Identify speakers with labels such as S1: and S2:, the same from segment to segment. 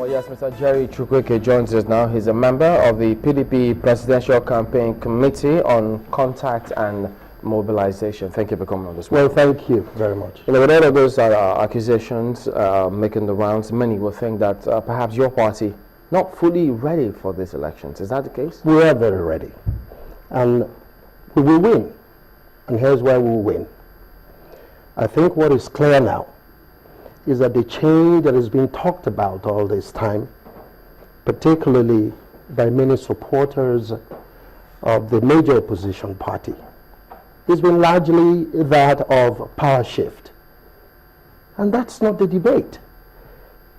S1: Well, yes, Mr. Jerry Chukwueke joins us now. He's a member of the PDP Presidential Campaign Committee on Contact and Mobilization. Thank you for coming on this one.
S2: Well, thank you very much.
S1: You know, with all of those accusations making the rounds, many will think that perhaps your party not fully ready for these elections. Is that the case?
S2: We are very ready. And we will win. And here's why we will win. I think what is clear now is that the change that has been talked about all this time, particularly by many supporters of the major opposition party, has been largely that of power shift. And that's not the debate.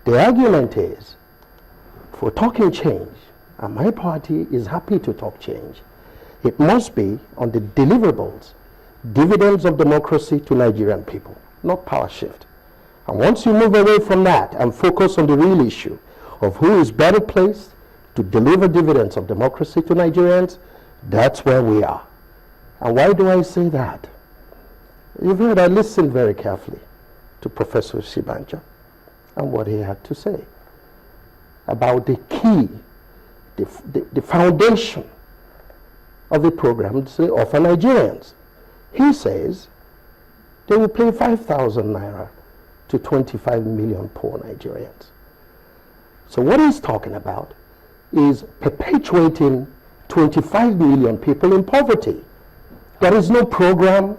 S2: The argument is, for talking change, and my party is happy to talk change, it must be on the deliverables, dividends of democracy to Nigerian people, not power shift. And once you move away from that and focus on the real issue of who is better placed to deliver dividends of democracy to Nigerians, that's where we are. And why do I say that? You've heard I listened very carefully to Professor Shibanja and what he had to say about the key, the foundation of the programs they offer Nigerians. He says they will pay 5,000 naira to 25 million poor Nigerians. So what he's talking about is perpetuating 25 million people in poverty. There is no program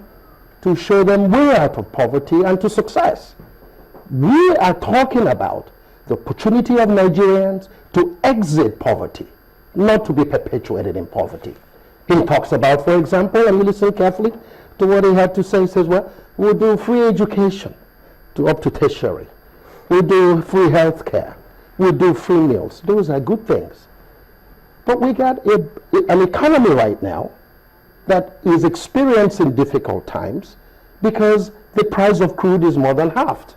S2: to show them way out of poverty and to success. We are talking about the opportunity of Nigerians to exit poverty, not to be perpetuated in poverty. He talks about, for example, and you listen carefully to what he had to say, he says, well, we'll do free education up to tertiary. We'll do free health care. We'll do free meals. Those are good things. But we got an economy right now that is experiencing difficult times because the price of crude is more than halved.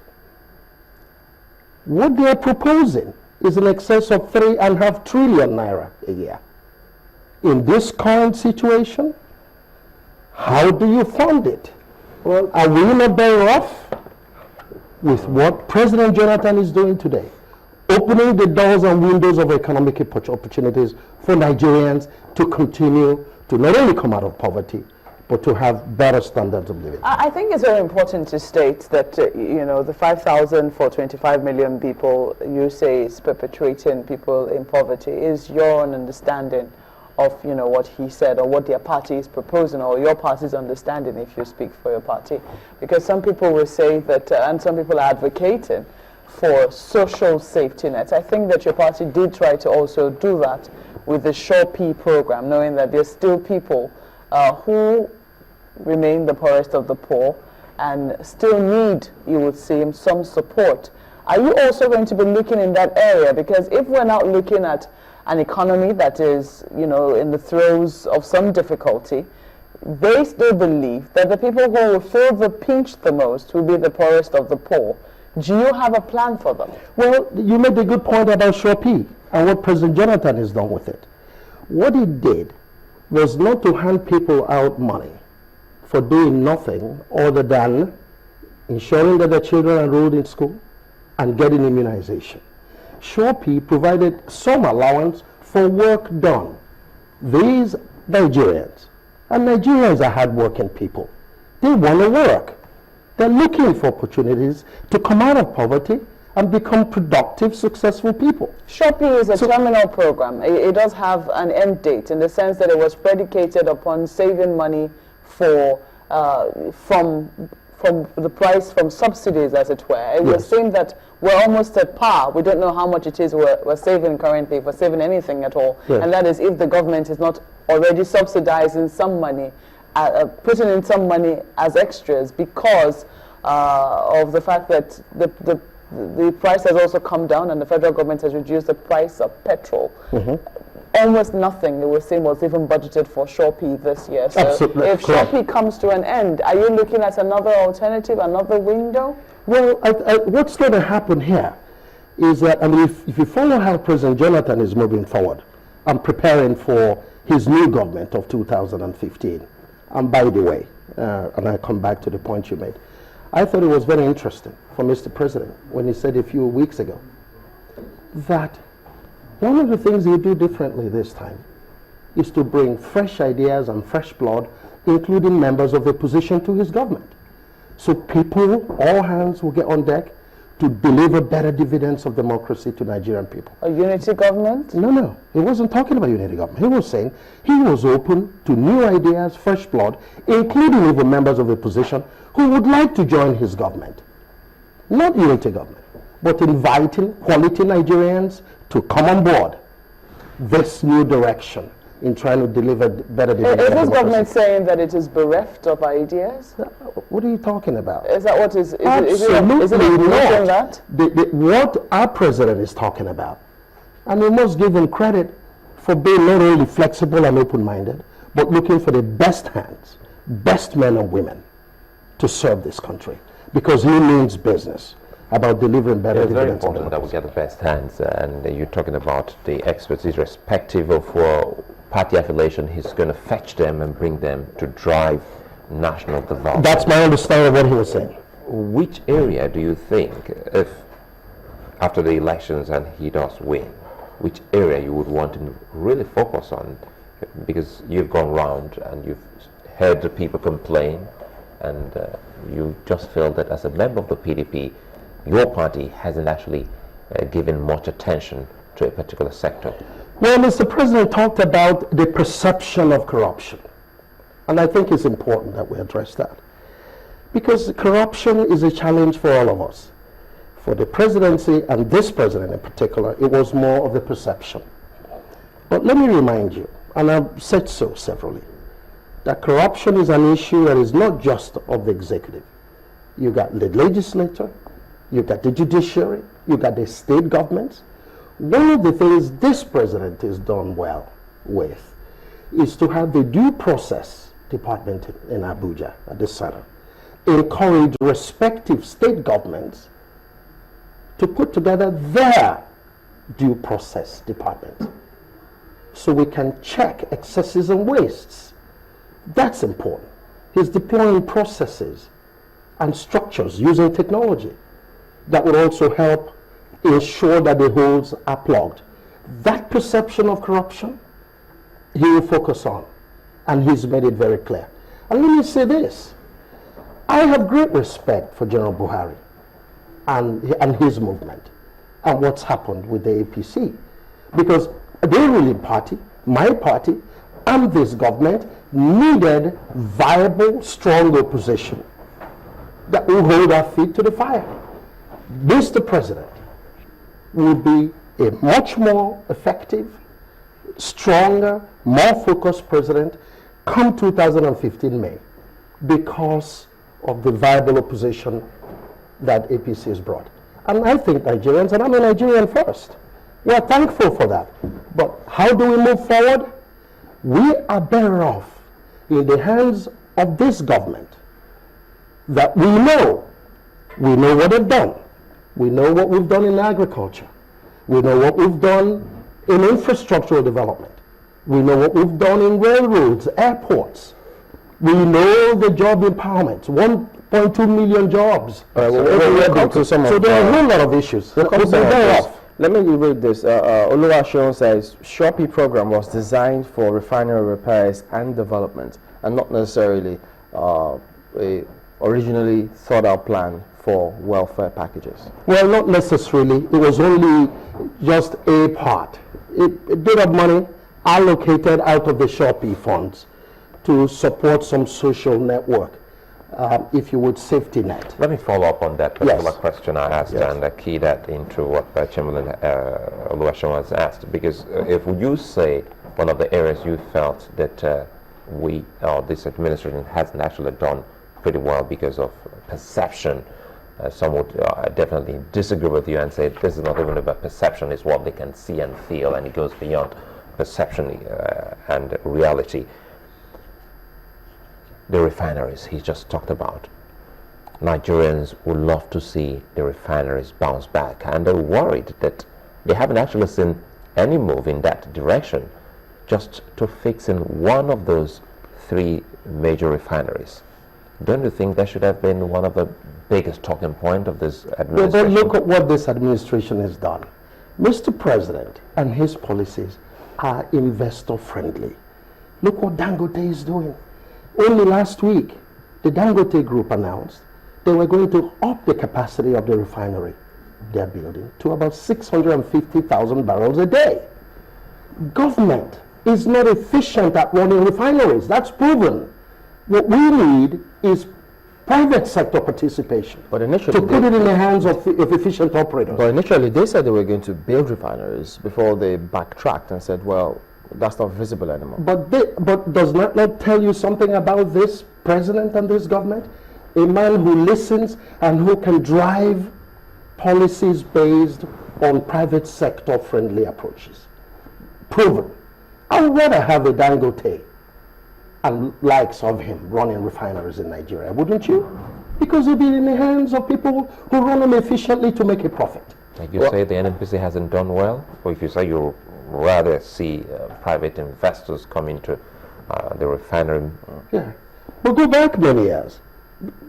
S2: What they are proposing is in excess of 3.5 trillion naira a year. In this current situation, how do you fund it? Well, are we not better off with what President Jonathan is doing today? Opening the doors and windows of economic opportunities for Nigerians to continue to not only come out of poverty, but to have better standards of living.
S3: I think it's very important to state that, you know, the 5,000 for 25 million people you say is perpetuating people in poverty is your own understanding of, you know, what he said or what their party is proposing, or your party's understanding if you speak for your party. Because some people will say that, and some people are advocating for social safety nets. I think that your party did try to also do that with the Sure P program, knowing that there's still people who remain the poorest of the poor and still need, you would say, some support. Are you also going to be looking in that area? Because if we're not looking at an economy that is, you know, in the throes of some difficulty, they still believe that the people who will feel the pinch the most will be the poorest of the poor. Do you have a plan for them?
S2: Well, you made a good point about Sure P and what President Jonathan has done with it. What he did was not to hand people out money for doing nothing other than ensuring that their children are enrolled in school and getting immunization. Sure P provided some allowance for work done. These Nigerians, and Nigerians are hardworking people, they want to work. They're looking for opportunities to come out of poverty and become productive, successful people.
S3: Sure P is a terminal program. It does have an end date in the sense that it was predicated upon saving money for from the price from subsidies, as it were. It was saying that we're almost at par. We don't know how much it is we're saving currently, if we're saving anything at all. Yes. And that is if the government is not already subsidizing some money, putting in some money as extras because of the fact that the price has also come down and the federal government has reduced the price of petrol. Almost nothing, they were saying, was even budgeted for Sure P this year. So
S2: absolutely.
S3: If Sure P comes to an end, are you looking at another alternative, another window?
S2: Well, what's going to happen here is that, I mean, if you follow how President Jonathan is moving forward and preparing for his new government of 2015, and by the way, and I come back to the point you made, I thought it was very interesting for Mr. President when he said a few weeks ago that one of the things he do differently this time is to bring fresh ideas and fresh blood, including members of the opposition, to his government. So people, all hands will get on deck to deliver better dividends of democracy to Nigerian people.
S3: A unity government?
S2: No. He wasn't talking about unity government. He was saying he was open to new ideas, fresh blood, including even members of the opposition who would like to join his government. Not unity government, but inviting quality Nigerians to come on board this new direction in trying to deliver better dividends.
S3: Is this government saying that it is bereft of ideas?
S2: What are you talking about?
S3: Is that what is
S2: Absolutely
S3: is it
S2: not.
S3: that?
S2: What our president is talking about, and we must give him credit for being not only flexible and open-minded, but looking for the best hands, best men and women to serve this country, because he means business about delivering better
S4: It's very
S2: dividends.
S4: important that we get the best hands, and you're talking about the experts, irrespective of party affiliation. He's going to fetch them and bring them to drive national development.
S2: That's my understanding of what he was saying.
S4: Which area do you think, if after the elections and he does win, which area you would want him to really focus on? Because you've gone round and you've heard the people complain, and you just feel that as a member of the PDP, your party hasn't actually given much attention to a particular sector.
S2: Well, Mr. President talked about the perception of corruption. And I think it's important that we address that. Because corruption is a challenge for all of us. For the presidency, and this president in particular, it was more of the perception. But let me remind you, and I've said so severally, that corruption is an issue that is not just of the executive. You got the legislature, you got the judiciary, you got the state governments. One of the things this president has done well with is to have the due process department in Abuja at the center encourage respective state governments to put together their due process department so we can check excesses and wastes. That's important. He's deploying processes and structures using technology that would also help ensure that the holes are plugged. That perception of corruption, he will focus on, and he's made it very clear. And let me say this, I have great respect for General Buhari and his movement and what's happened with the APC, because the ruling party, my party, and this government needed viable, strong opposition that will hold our feet to the fire. Mr. President will be a much more effective, stronger, more focused president come 2015 May because of the viable opposition that APC has brought. And I think Nigerians, and I'm a Nigerian first, we are thankful for that. But how do we move forward? We are better off in the hands of this government that we know what they've done. We know what we've done in agriculture. We know what we've done in infrastructural development. We know what we've done in railroads, airports. We know the job empowerment, 1.2 million jobs.
S1: So
S2: there are a whole lot of issues.
S1: Let me read this. Oluwaseun says, Shopee program was designed for refinery repairs and development, and not necessarily a originally thought out plan for welfare packages.
S2: Well, not necessarily. It was only just a part. A bit of money allocated out of the Shopee funds to support some social network, if you would, safety net.
S4: Let me follow up on that particular
S2: Yes.
S4: question I asked and key that into what Chamberlain Oluwaseun has asked. Because if you say one of the areas you felt that this administration hasn't actually done pretty well because of perception, some would definitely disagree with you and say this is not even about perception, it's what they can see and feel, and it goes beyond perception and reality. The refineries he just talked about. Nigerians would love to see the refineries bounce back, and they're worried that they haven't actually seen any move in that direction, just to fixing one of those 3 major refineries. Don't you think that should have been one of the biggest talking point of this administration?
S2: But look at what this administration has done. Mr. President and his policies are investor friendly. Look what Dangote is doing. Only last week, the Dangote Group announced they were going to up the capacity of the refinery they're building to about 650,000 barrels a day. Government is not efficient at running refineries. That's proven. What we need is private sector participation
S1: But initially,
S2: to put it in the hands of efficient operators.
S1: But initially, they said they were going to build refineries before they backtracked and said, well, that's not visible anymore.
S2: But does that not tell you something about this president and this government? A man who listens and who can drive policies based on private sector friendly approaches. Proven. I would rather have a Dangote and likes of him running refineries in Nigeria, wouldn't you? Because it'd be in the hands of people who run them efficiently to make a profit.
S4: Like you say the NNPC hasn't done well, or if you say you rather see private investors come into the refinery.
S2: Yeah. We'll go back many years.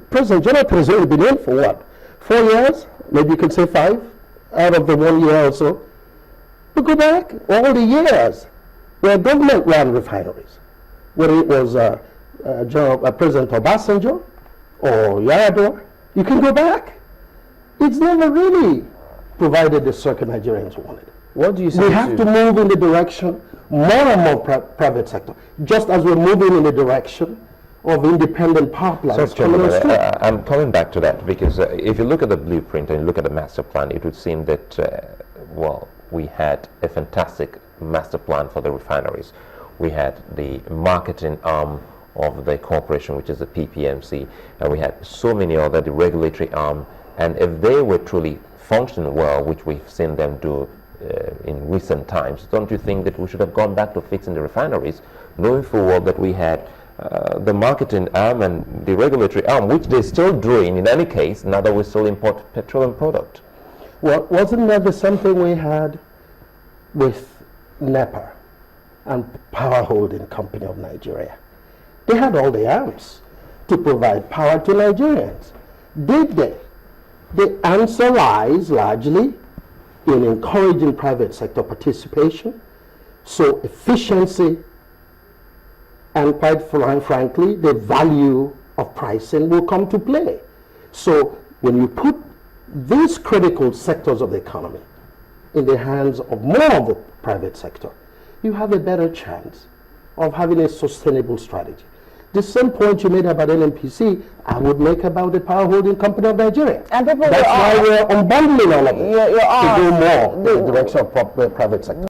S2: President Jonathan has only been in for what? 4 years? Maybe you could say 5 out of the 1 year or so. We'll go back all the years where government ran refineries. Whether it was President Obasanjo or Yar'Adua, you can go back. It's never really provided the circuit Nigerians wanted.
S1: What do you say
S2: We have to move in the direction more and more private sector, just as we're moving in the direction of independent power plants.
S4: I'm coming back to that because if you look at the blueprint and you look at the master plan, it would seem that, well, we had a fantastic master plan for the refineries. We had the marketing arm of the corporation, which is the PPMC, and we had so many other, the regulatory arm, and if they were truly functioning well, which we've seen them do in recent times, don't you think that we should have gone back to fixing the refineries, knowing full well that we had the marketing arm and the regulatory arm, which they're still doing in any case, now that we still import petroleum product?
S2: Well, wasn't that the same thing we had with NEPA and Power Holding Company of Nigeria? They had all the arms to provide power to Nigerians. Did they? The answer lies largely in encouraging private sector participation, so efficiency and, quite frankly, the value of pricing will come to play. So when you put these critical sectors of the economy in the hands of more of the private sector, you have a better chance of having a sustainable strategy. The same point you made about NNPC, I would make about the Power Holding Company of Nigeria.
S3: And people
S2: That's why we're unbundling all of it
S3: you're
S2: to do more in the direction of private sector.